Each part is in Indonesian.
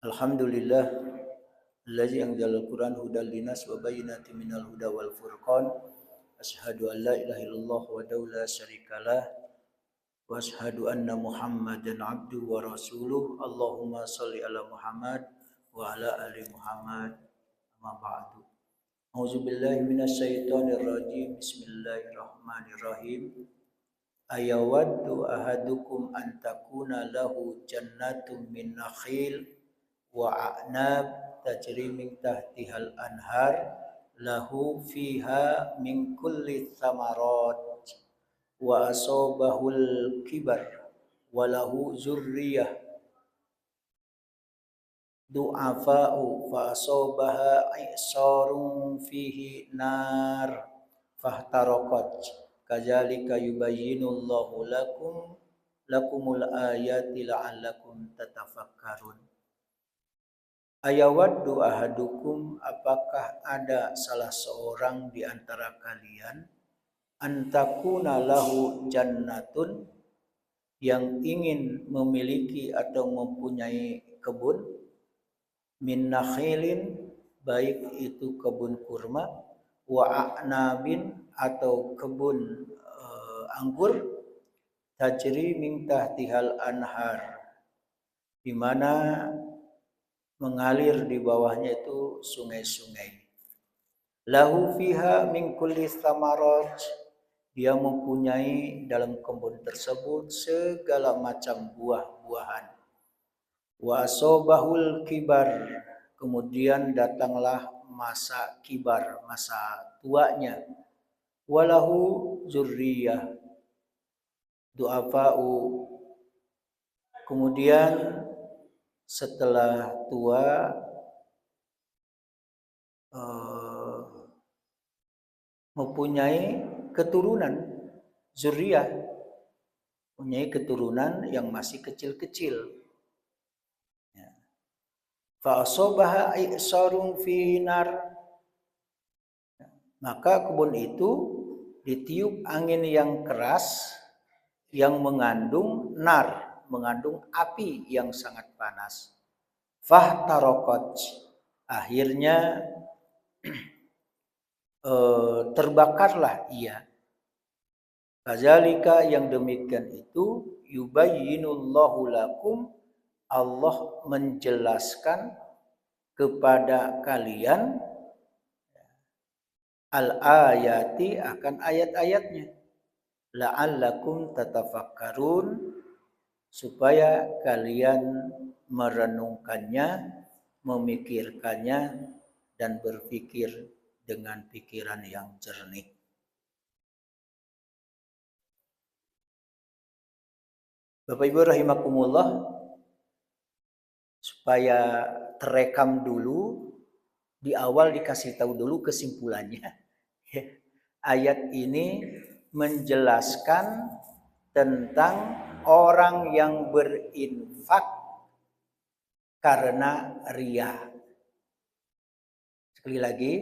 Alhamdulillah allazi anzalal Qur'an hudal linas wa bayyinatin minal huda wal furqan. Asyhadu an la ilaha illallah wahdahu la syarikalah wa asyhadu anna Muhammadan abduhu wa rasuluh. Allahumma shalli ala Muhammad wa ala ali Muhammad. Amma ba'du. A'udzubillahi minasyaitonir rajim. Bismillahirrahmanirrahim. Ayawaddu ahadukum an takuna lahu jannatun min nakhil wa a'nab tajri min tahtihal anhar lahu fiha min kulli thamarat wa asabahul kibar wa lahu zurriyah du'afa'u fa asabaha i'sarun fihi nar fahtaraqat kadzalika yubayyinullahu lakumul ayati la'allakum tatafakkarun. Ayawaddu ahadukum, apakah ada salah seorang di antara kalian antakuna lahu jannatun, yang ingin memiliki atau mempunyai kebun min nakhilin, baik itu kebun kurma, wa a'nabin atau kebun anggur, tajri min tahtihal anhar, di mana mengalir di bawahnya itu sungai-sungai. Lahu fiha min kulli thamarat, dia mempunyai dalam kebun tersebut segala macam buah-buahan. Wa asobahul kibar, kemudian datanglah masa kibar, masa tuanya. Walahu zurriyah du'afa'u, kemudian setelah tua mempunyai keturunan, zuriyah, mempunyai keturunan yang masih kecil-kecil. Fa asabaha i'sarun fi nar, maka kebun itu ditiup angin yang keras yang mengandung nar, mengandung api yang sangat panas. Fahtaraqat, akhirnya terbakarlah ia. Kadzalika, yang demikian itu, yubayyinullahu lakum, Allah menjelaskan kepada kalian al-ayati, akan ayat-ayatnya, la'allakum tatafakkarun, supaya kalian merenungkannya, memikirkannya, dan berpikir dengan pikiran yang jernih. Bapak Ibu rahimakumullah, supaya terekam dulu, di awal dikasih tahu dulu kesimpulannya. Ayat ini menjelaskan tentang orang yang berinfak karena riya. Sekali lagi,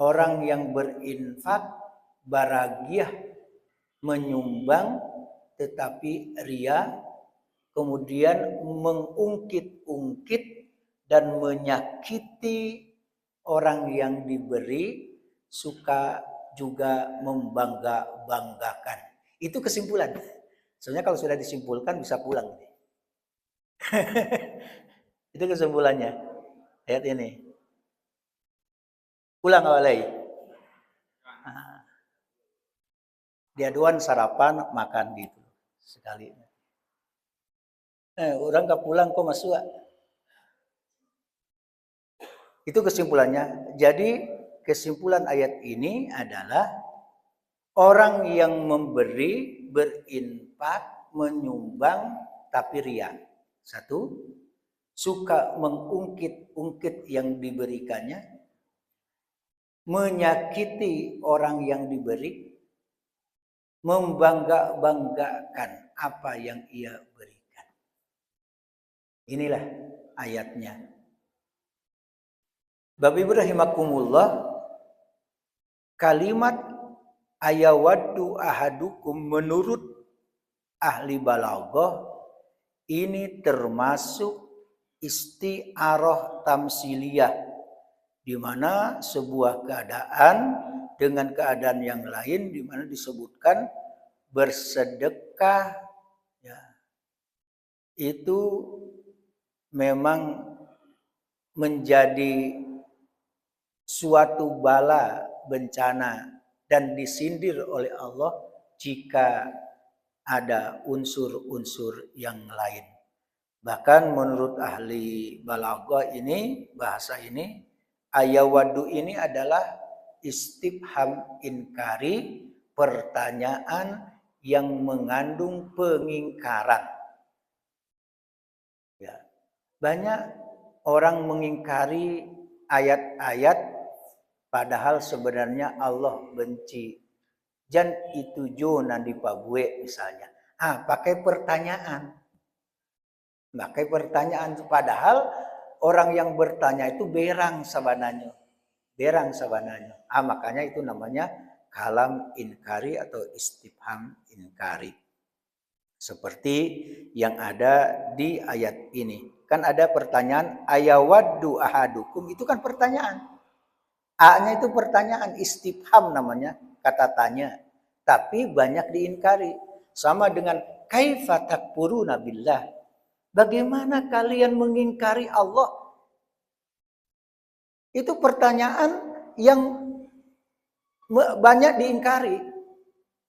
orang yang berinfak baragiah, menyumbang tetapi riya, kemudian mengungkit-ungkit dan menyakiti orang yang diberi, suka juga membangga-banggakan. Itu kesimpulan. Sebenarnya kalau sudah disimpulkan bisa pulang. Itu kesimpulannya ayat ini. Pulang awalai. Diaduan sarapan makan gitu sekali. Orang gak pulang kok masuk. Itu kesimpulannya. Jadi kesimpulan ayat ini adalah orang yang memberi, berinfak, menyumbang tapi riya. Satu, suka mengungkit-ungkit yang diberikannya, menyakiti orang yang diberi, membangga-banggakan apa yang ia berikan. Inilah ayatnya. Bapak Ibu rahimakumullah, kalimat ayawaddu ahadukum menurut ahli balaghah ini termasuk isti'arah tamsiliyah, di mana sebuah keadaan dengan keadaan yang lain di mana disebutkan bersedekah ya, itu memang menjadi suatu bala bencana dan disindir oleh Allah jika ada unsur-unsur yang lain. Bahkan menurut ahli balaghah ini, bahasa ini, ayawadu ini adalah istifham inkari, pertanyaan yang mengandung pengingkaran. Ya. Banyak orang mengingkari ayat-ayat padahal sebenarnya Allah benci. Jan itu jona di pabue misalnya. Pakai pertanyaan. Pakai pertanyaan padahal orang yang bertanya itu berang sabananya. Berang sabananya. Makanya itu namanya kalam inkari atau istifham inkari. Seperti yang ada di ayat ini. Kan ada pertanyaan ayawaddu ahadukum, itu kan pertanyaan. A-nya itu pertanyaan, istifham namanya, kata tanya. Tapi banyak diingkari. Sama dengan kaifa takfuruna billah. Bagaimana kalian mengingkari Allah? Itu pertanyaan yang banyak diingkari.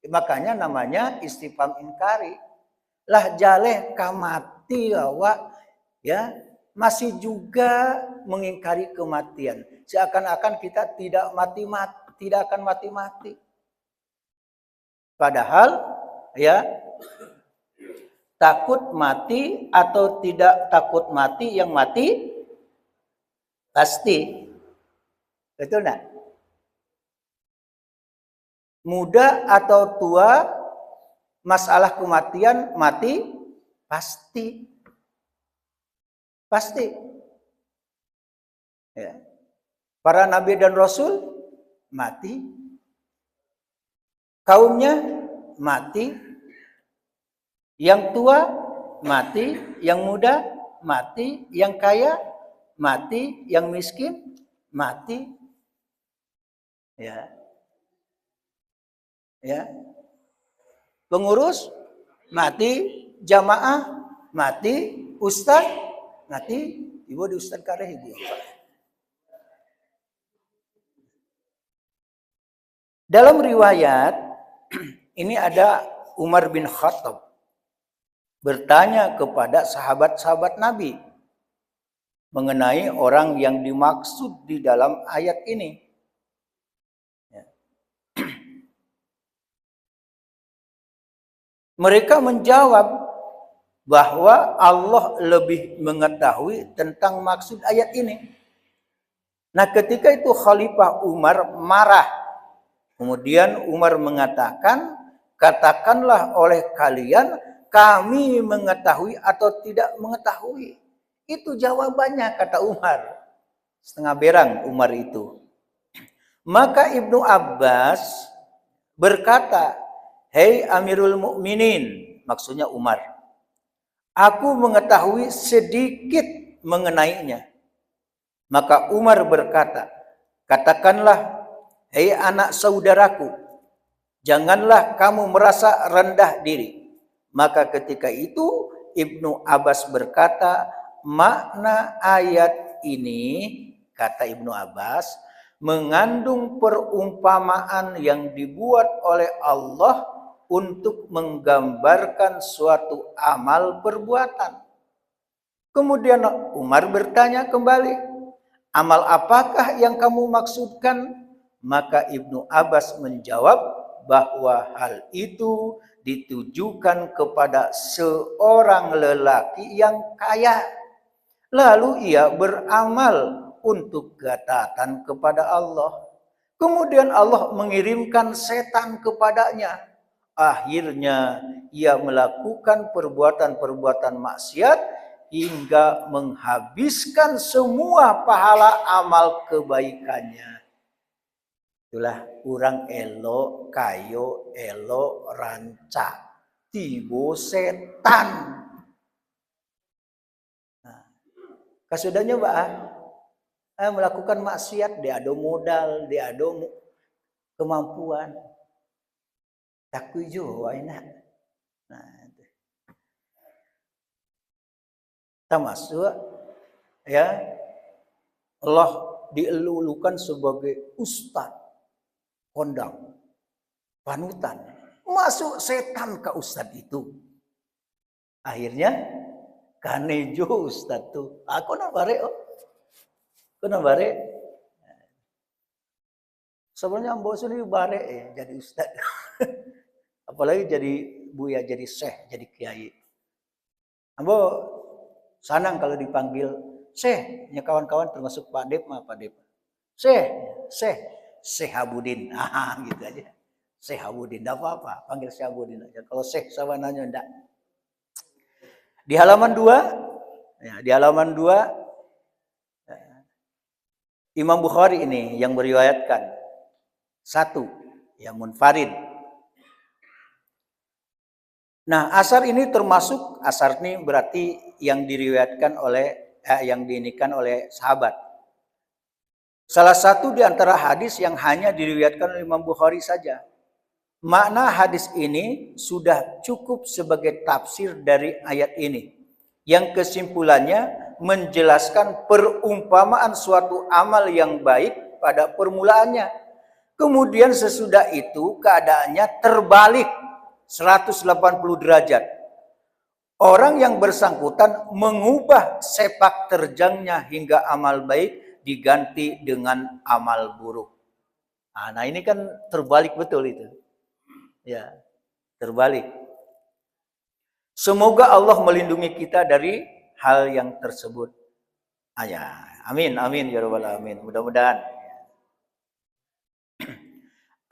Makanya namanya istifham inkari. Lah jaleh kamati awak ya masih juga mengingkari kematian. Seakan-akan kita tidak akan mati-mati. Padahal ya takut mati atau tidak takut mati, yang mati pasti. Betul enggak? Muda atau tua, masalah kematian mati pasti. Pasti. Ya. Para nabi dan rasul mati. Kaumnya mati. Yang tua mati, yang muda mati, yang kaya mati, yang miskin mati. Ya. Ya. Pengurus mati, jamaah mati, ustaz mati, ibu di ustaz kareh ibu. Dalam riwayat ini ada Umar bin Khattab bertanya kepada sahabat-sahabat Nabi mengenai orang yang dimaksud di dalam ayat ini. Mereka menjawab bahwa Allah lebih mengetahui tentang maksud ayat ini. Nah, ketika itu Khalifah Umar marah. Kemudian Umar mengatakan, katakanlah oleh kalian kami mengetahui atau tidak mengetahui. Itu jawabannya, kata Umar. Setengah berang Umar itu. Maka Ibnu Abbas berkata, hei Amirul Mukminin, maksudnya Umar, aku mengetahui sedikit mengenainya. Maka Umar berkata, katakanlah, hei anak saudaraku, janganlah kamu merasa rendah diri. Maka ketika itu Ibnu Abbas berkata, makna ayat ini, kata Ibnu Abbas, mengandung perumpamaan yang dibuat oleh Allah untuk menggambarkan suatu amal perbuatan. Kemudian Umar bertanya kembali, amal apakah yang kamu maksudkan? Maka Ibnu Abbas menjawab bahwa hal itu ditujukan kepada seorang lelaki yang kaya. Lalu ia beramal untuk ketaatan kepada Allah. Kemudian Allah mengirimkan setan kepadanya. Akhirnya ia melakukan perbuatan-perbuatan maksiat hingga menghabiskan semua pahala amal kebaikannya. Itulah orang elo, kayo, elo, ranca. Tibo setan. Nah, Kasudah nyoba melakukan maksiat, dia ada modal, dia ada kemampuan. Takujo enak. Nah, itu. Termasuk ya Allah dielulukan sebagai ustaz, kondang, panutan. Masuk setan ke ustaz itu. Akhirnya kanejo ustaz tuh. Aku nabare sebenarnya ambo sini bare jadi ustaz. Apalagi jadi buya, jadi syekh, jadi kiai. Ambo senang kalau dipanggil syekh, ya kawan-kawan termasuk Pak Dep mah Pak Dep. Syekh Habudin. Gitu aja. Syekh Habudin, enggak apa-apa, panggil Syekh Habudin aja. Kalau syekh sawananya enggak. Di halaman 2, ya, di halaman 2 Imam Bukhari ini yang meriwayatkan 1 yang munfarid. Nah, asar ini termasuk, asar ini berarti yang diriwayatkan oleh yang diinikan oleh sahabat. Salah satu di antara hadis yang hanya diriwayatkan oleh Imam Bukhari saja. Makna hadis ini sudah cukup sebagai tafsir dari ayat ini. Yang kesimpulannya menjelaskan perumpamaan suatu amal yang baik pada permulaannya. Kemudian sesudah itu keadaannya terbalik 180 derajat. Orang yang bersangkutan mengubah sepak terjangnya hingga amal baik diganti dengan amal buruk. Nah, ini kan terbalik betul itu. Ya, terbalik. Semoga Allah melindungi kita dari hal yang tersebut. Ya, amin, amin ya rabbal alamin. Mudah-mudahan.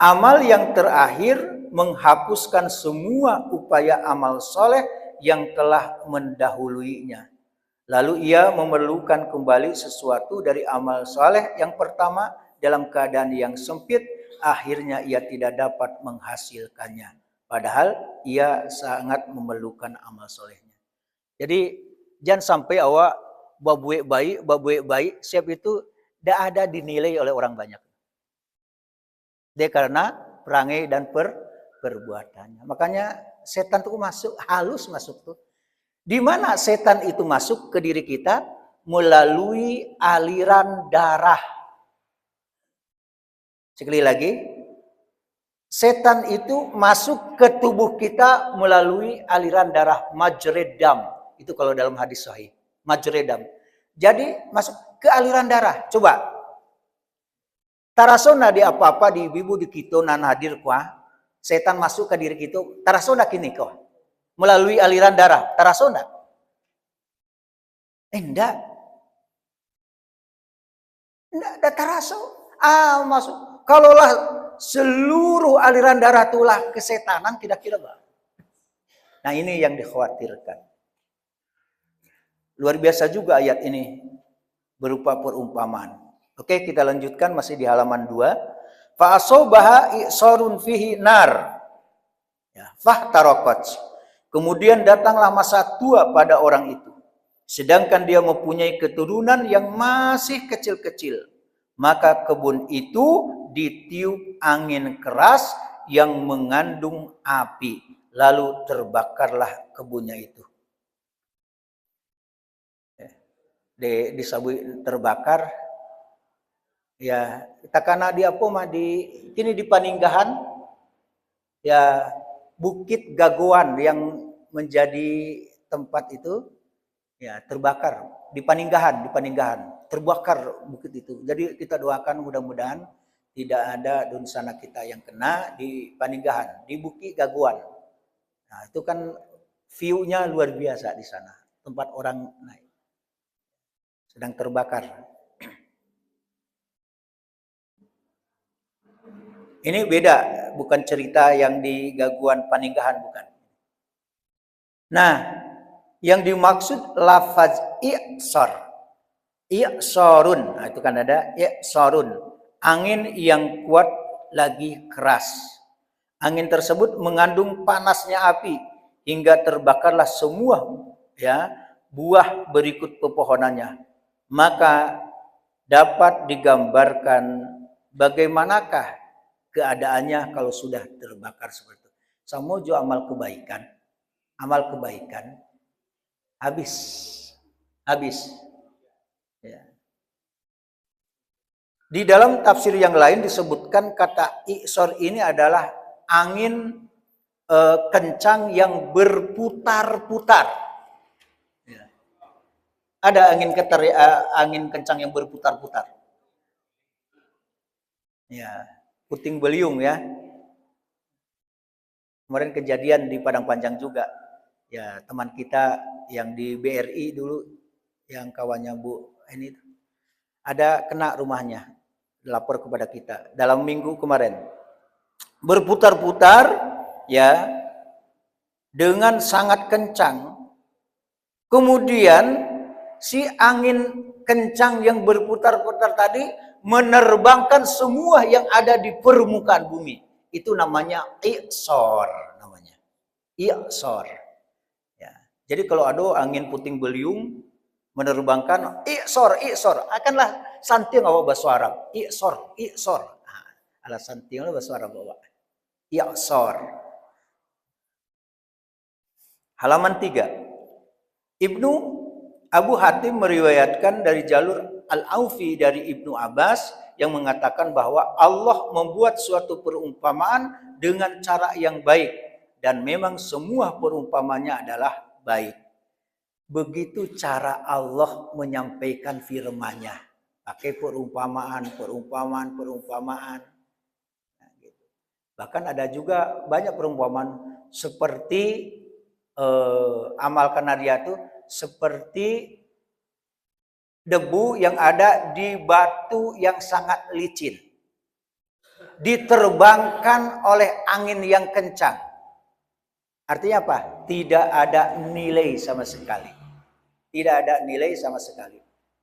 Amal yang terakhir menghapuskan semua upaya amal soleh yang telah mendahuluinya. Lalu ia memerlukan kembali sesuatu dari amal soleh yang pertama dalam keadaan yang sempit. Akhirnya ia tidak dapat menghasilkannya. Padahal ia sangat memerlukan amal solehnya. Jadi jangan sampai awak babuek baik, siap itu tidak ada dinilai oleh orang banyak. Dia karena perangai dan perbuatannya. Makanya setan itu masuk, halus masuk tuh. Di mana setan itu masuk ke diri kita? Melalui aliran darah. Sekali lagi, setan itu masuk ke tubuh kita melalui aliran darah majredam. Itu kalau dalam hadis sahih, majredam. Jadi masuk ke aliran darah. Coba. Tarasona di apa-apa di ibu di kita nan hadir kuah. Setan masuk ke diri kita. Tarasona kini kau. Melalui aliran darah. Tarasona. Enggak. Enggak ada taraso. Masuk. Kalaulah seluruh aliran darah itulah kesetanan, kira-kira bang. Nah ini yang dikhawatirkan. Luar biasa juga ayat ini berupa perumpamaan. Oke, kita lanjutkan masih di halaman 2. Fa asobaha i'sarun fihi nar. Ya, fahtaraqat. Kemudian datanglah masa tua pada orang itu. Sedangkan dia mempunyai keturunan yang masih kecil-kecil. Maka kebun itu ditiup angin keras yang mengandung api. Lalu terbakarlah kebunnya itu. Disabui terbakar. Ya, kita karena di apa mah kini di Paninggahan. Ya, Bukit Gagoan yang menjadi tempat itu ya terbakar di Paninggahan, terbakar bukit itu. Jadi kita doakan mudah-mudahan tidak ada dunsana kita yang kena di Paninggahan, di Bukit Gagoan. Nah, itu kan view-nya luar biasa di sana, tempat orang naik. Sedang terbakar. Ini beda, bukan cerita yang di Gaguan Paninggahan, bukan. Nah, yang dimaksud lafaz i'sar. I'sarun, nah itu kan ada i'sarun. Angin yang kuat lagi keras. Angin tersebut mengandung panasnya api hingga terbakarlah semua ya buah berikut pepohonannya. maka dapat digambarkan bagaimanakah keadaannya kalau sudah terbakar seperti itu. Samojo amal kebaikan habis. Ya. Di dalam tafsir yang lain disebutkan kata i'sor ini adalah angin kencang yang berputar-putar. Ya. Ada angin kencang yang berputar-putar. Ya, puting beliung ya. Kemarin kejadian di Padang Panjang juga. Ya, teman kita yang di BRI dulu, yang kawannya Bu ini, ada kena rumahnya, lapor kepada kita dalam minggu kemarin. Berputar-putar ya, dengan sangat kencang. Kemudian si angin kencang yang berputar-putar tadi menerbangkan semua yang ada di permukaan bumi. Itu namanya i'sor namanya. I'sor. Ya. Jadi kalau ada angin puting beliung menerbangkan i'sor, akanlah santing awak bahasa Arab. I'sor. Nah, ala santing bahasa Arab awak. I'sor. Halaman 3. Ibnu Abu Hatim meriwayatkan dari jalur Al-Aufi dari Ibnu Abbas yang mengatakan bahwa Allah membuat suatu perumpamaan dengan cara yang baik dan memang semua perumpamannya adalah baik. Begitu cara Allah menyampaikan firman-Nya, pakai perumpamaan. Nah, gitu. Bahkan ada juga banyak perumpamaan seperti amalkan naria itu seperti debu yang ada di batu yang sangat licin, diterbangkan oleh angin yang kencang. Artinya apa? Tidak ada nilai sama sekali.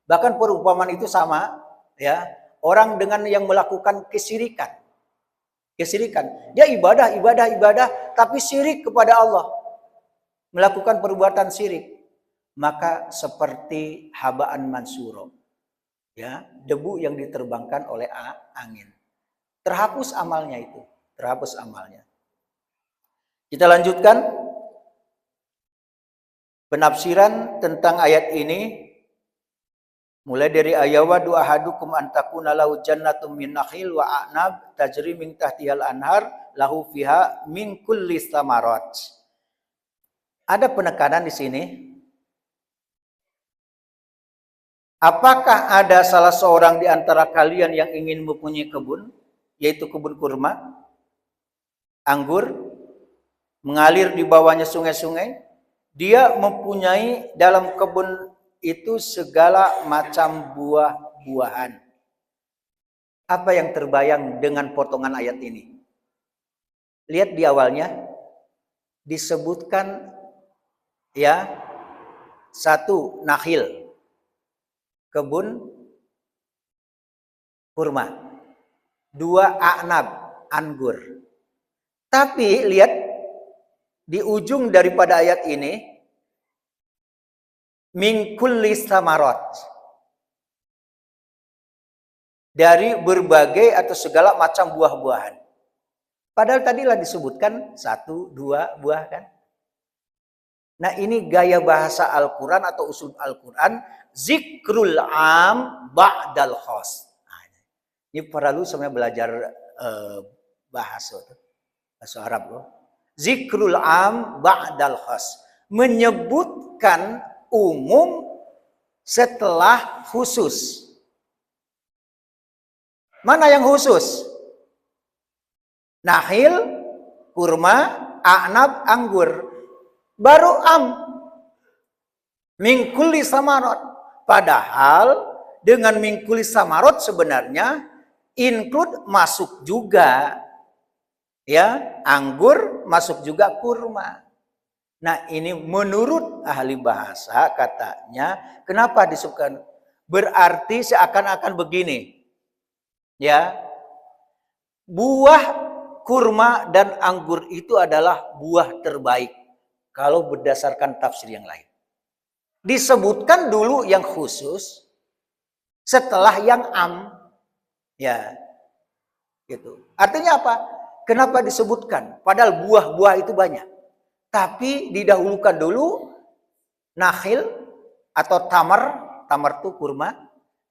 Bahkan perumpamaan itu sama, ya, orang dengan yang melakukan kesirikan. Dia ibadah, tapi syirik kepada Allah. Melakukan perbuatan syirik. Maka seperti habaan mansuro, ya, debu yang diterbangkan oleh angin. Terhapus amalnya itu, Kita lanjutkan penafsiran tentang ayat ini, mulai dari ayawadu ahadukum antakuna lahu jannatum min nakhil wa a'nab tajri min tahtihal anhar lahu fiha min kulli thamarat. Ada penekanan di sini. Apakah ada salah seorang di antara kalian yang ingin mempunyai kebun, yaitu kebun kurma, anggur, mengalir di bawahnya sungai-sungai? Dia mempunyai dalam kebun itu segala macam buah-buahan. Apa yang terbayang dengan potongan ayat ini? Lihat di awalnya disebutkan ya, 1 nakhil, kebun kurma, 2 a'nab, anggur. Tapi lihat di ujung daripada ayat ini, min kulli thamarat, dari berbagai atau segala macam buah-buahan. Padahal tadilah disebutkan 1, 2 buah kan. Nah, ini gaya bahasa Al-Quran atau usul Al-Quran, zikrul am ba'dal khos. Nah, ini perlu semuanya belajar bahasa Arab loh. Zikrul am ba'dal khos, menyebutkan umum setelah khusus. Mana yang khusus? Nakhil, kurma, a'nab, anggur. Baru am. Min kulli samarot. Padahal dengan min kulli samarot sebenarnya include masuk juga, ya, anggur, masuk juga kurma. Nah, ini menurut ahli bahasa katanya, kenapa disebutkan? Berarti seakan-akan begini, ya, buah kurma dan anggur itu adalah buah terbaik kalau berdasarkan tafsir yang lain. Disebutkan dulu yang khusus, setelah yang am. Ya, gitu. Artinya apa? Kenapa disebutkan? Padahal buah-buah itu banyak. Tapi didahulukan dulu nakhil atau tamar. Tamar itu kurma,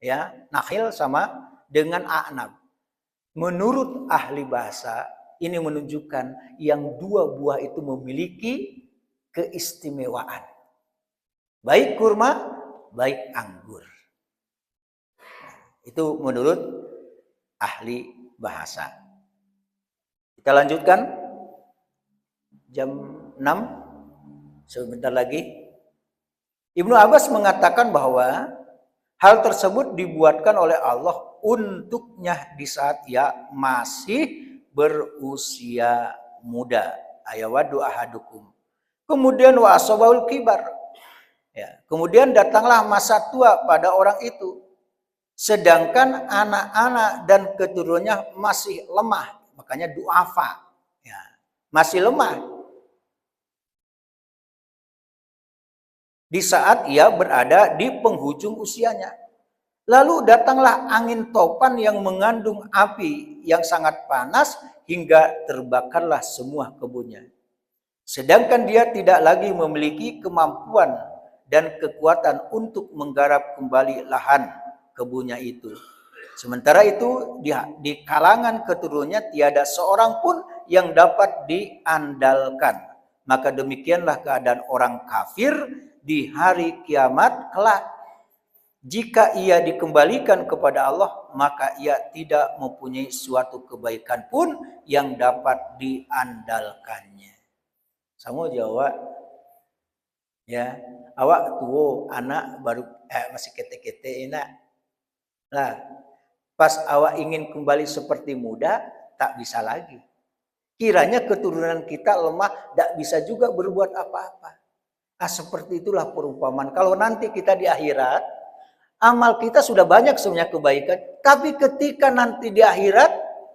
ya, nakhil sama dengan a'nab. Menurut ahli bahasa, ini menunjukkan yang dua buah itu memiliki keistimewaan. Baik kurma, baik anggur. Itu menurut ahli bahasa. Kita lanjutkan. Jam 6. Sebentar lagi. Ibnu Abbas mengatakan bahwa hal tersebut dibuatkan oleh Allah untuknya di saat ia masih berusia muda. Ayawadu ahadukum. Kemudian wa asabahul kibar. Ya, kemudian datanglah masa tua pada orang itu. Sedangkan anak-anak dan keturunannya masih lemah, makanya du'afa, ya, masih lemah. Di saat ia berada di penghujung usianya. Lalu datanglah angin topan yang mengandung api yang sangat panas hingga terbakarlah semua kebunnya. Sedangkan dia tidak lagi memiliki kemampuan dan kekuatan untuk menggarap kembali lahan kebunnya itu. Sementara itu di kalangan keturunannya tiada seorang pun yang dapat diandalkan. Maka demikianlah keadaan orang kafir di hari kiamat kelak. Jika ia dikembalikan kepada Allah, maka ia tidak mempunyai suatu kebaikan pun yang dapat diandalkannya. Sama Jawa, ya, awak tua anak baru masih kete-kete enak. Nah, pas awak ingin kembali seperti muda, tak bisa lagi. Kiranya keturunan kita lemah, tak bisa juga berbuat apa-apa. Nah, seperti itulah perumpamaan. Kalau nanti kita di akhirat, amal kita sudah banyak sebenarnya kebaikan. Tapi ketika nanti di akhirat,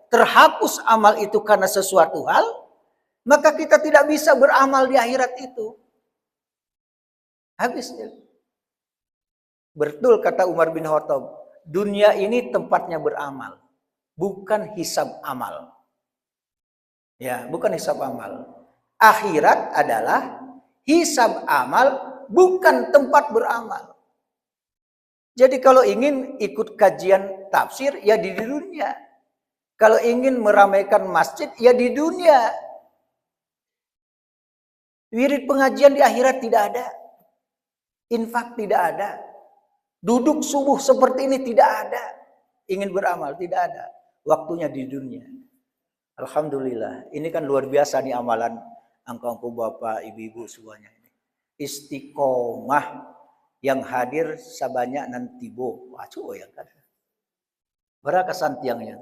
terhapus amal itu karena sesuatu hal, maka kita tidak bisa beramal di akhirat itu. Habis. Betul kata Umar bin Khattab. Dunia ini tempatnya beramal, bukan hisab amal. Ya, bukan hisab amal. Akhirat adalah hisab amal, bukan tempat beramal. Jadi kalau ingin ikut kajian tafsir, ya di dunia. Kalau ingin meramaikan masjid, ya di dunia. Wirid pengajian di akhirat tidak ada. Infak tidak ada. Duduk subuh seperti ini tidak ada. Ingin beramal tidak ada. Waktunya di dunia. Alhamdulillah. Ini kan luar biasa nih amalan angka-angka bapak, ibu-ibu semuanya ini. Istiqomah yang hadir sebanyak nanti bo. Wah, ya kan. Berapa kesantiangnya?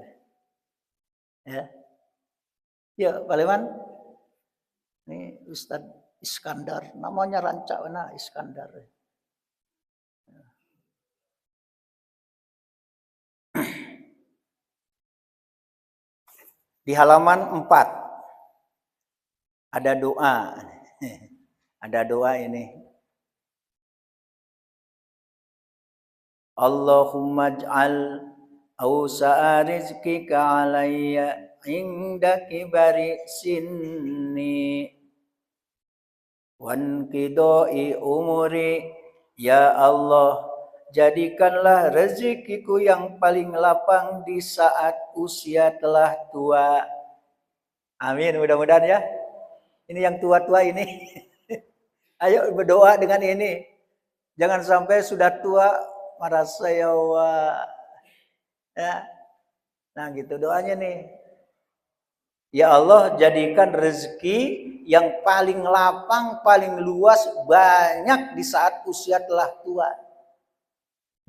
Ya. Ya, Pak Leman. Ini Ustaz Iskandar. Namanya rancak mana Iskandar. Di halaman 4 ada doa. Ada doa ini. Allahumma ij'al awsa'a rizqika alayya inda kibari sinni wan qidai umuri. Ya Allah, jadikanlah rezekiku yang paling lapang di saat usia telah tua. Amin, mudah-mudahan ya. Ini yang tua-tua ini. Ayo berdoa dengan ini. Jangan sampai sudah tua merasa ya Nah gitu doanya nih. Ya Allah, jadikan rezeki yang paling lapang, paling luas, banyak di saat usia telah tua.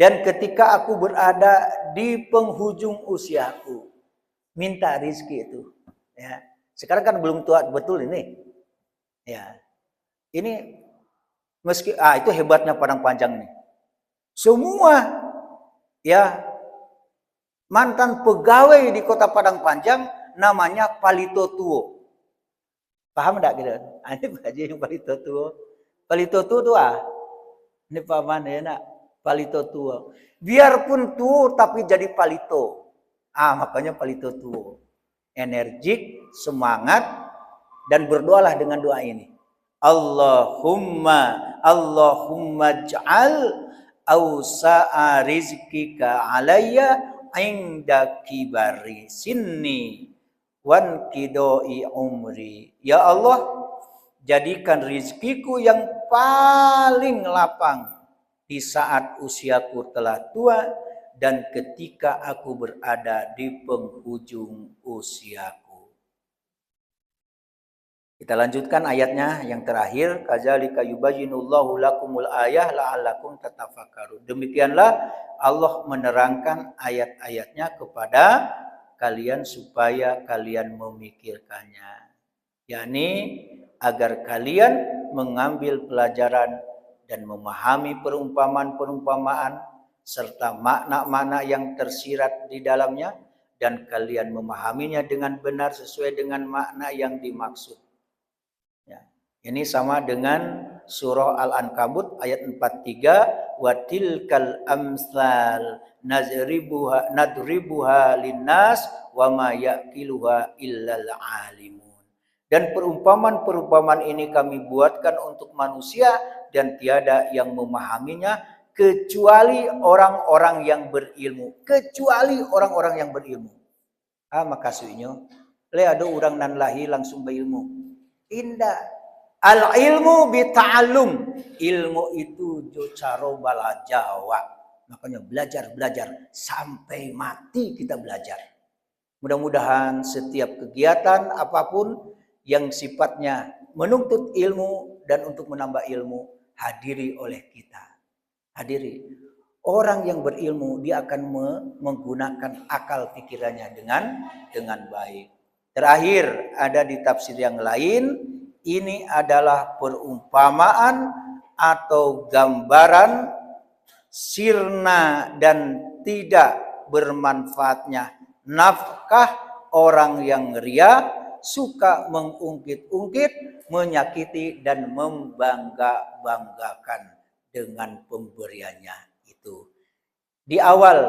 Dan ketika aku berada di penghujung usiaku, minta rezeki itu. Ya. Sekarang kan belum tua betul ini. Ya. Ini meski itu hebatnya Padang Panjang nih. Semua ya mantan pegawai di Kota Padang Panjang namanya Palito Tuo. Paham enggak gitu? Ini baju yang Palito Tuo. Palito Tuo itu ini paman enak. Palito tua. Biarpun tua tapi jadi palito. Makanya palito tua. Energik, semangat, dan berdoalah dengan doa ini. Allahumma ja'al awsa'a rizkika alayya inda kibari sinni wan kidoi umri. Ya Allah, jadikan rizkiku yang paling lapang di saat usiaku telah tua dan ketika aku berada di penghujung usiaku. Kita lanjutkan ayatnya yang terakhir, kadzalika yubayyinullahu lakumul ayah la'allakum tatafakkarun. Demikianlah Allah menerangkan ayat-ayatnya kepada kalian supaya kalian memikirkannya. Yakni agar kalian mengambil pelajaran dan memahami perumpamaan-perumpamaan serta makna-makna yang tersirat di dalamnya dan kalian memahaminya dengan benar sesuai dengan makna yang dimaksud. Ya. Ini sama dengan surah Al-Ankabut ayat 43, wa tilkal amsal nadribuha linnas wa ma yaqiluha illal alimun. Dan perumpamaan-perumpamaan ini kami buatkan untuk manusia dan tiada yang memahaminya kecuali orang-orang yang berilmu. Kecuali orang-orang yang berilmu. Makasihnya. Le ada orang nan lahi langsung berilmu. Indah. Al ilmu bita'allum. Ilmu itu jo caro balajawa. Makanya belajar sampai mati kita belajar. Mudah-mudahan setiap kegiatan apapun yang sifatnya menuntut ilmu dan untuk menambah ilmu hadiri oleh kita. Hadiri. Orang yang berilmu dia akan menggunakan akal pikirannya dengan baik. Terakhir ada di tafsir yang lain, ini adalah perumpamaan atau gambaran sirna dan tidak bermanfaatnya nafkah orang yang ria, suka mengungkit-ungkit, menyakiti dan membangga-banggakan dengan pemberiannya itu. Di awal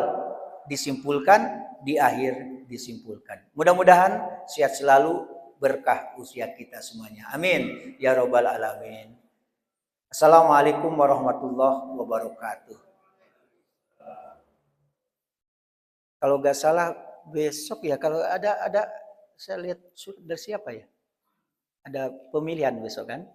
disimpulkan, di akhir disimpulkan. Mudah-mudahan sehat selalu, berkah usia kita semuanya. Amin. Ya Rabbal Alamin. Assalamualaikum warahmatullahi wabarakatuh. Kalau nggak salah besok ya, kalau ada saya lihat dari siapa ya? Ada pemilihan besok kan?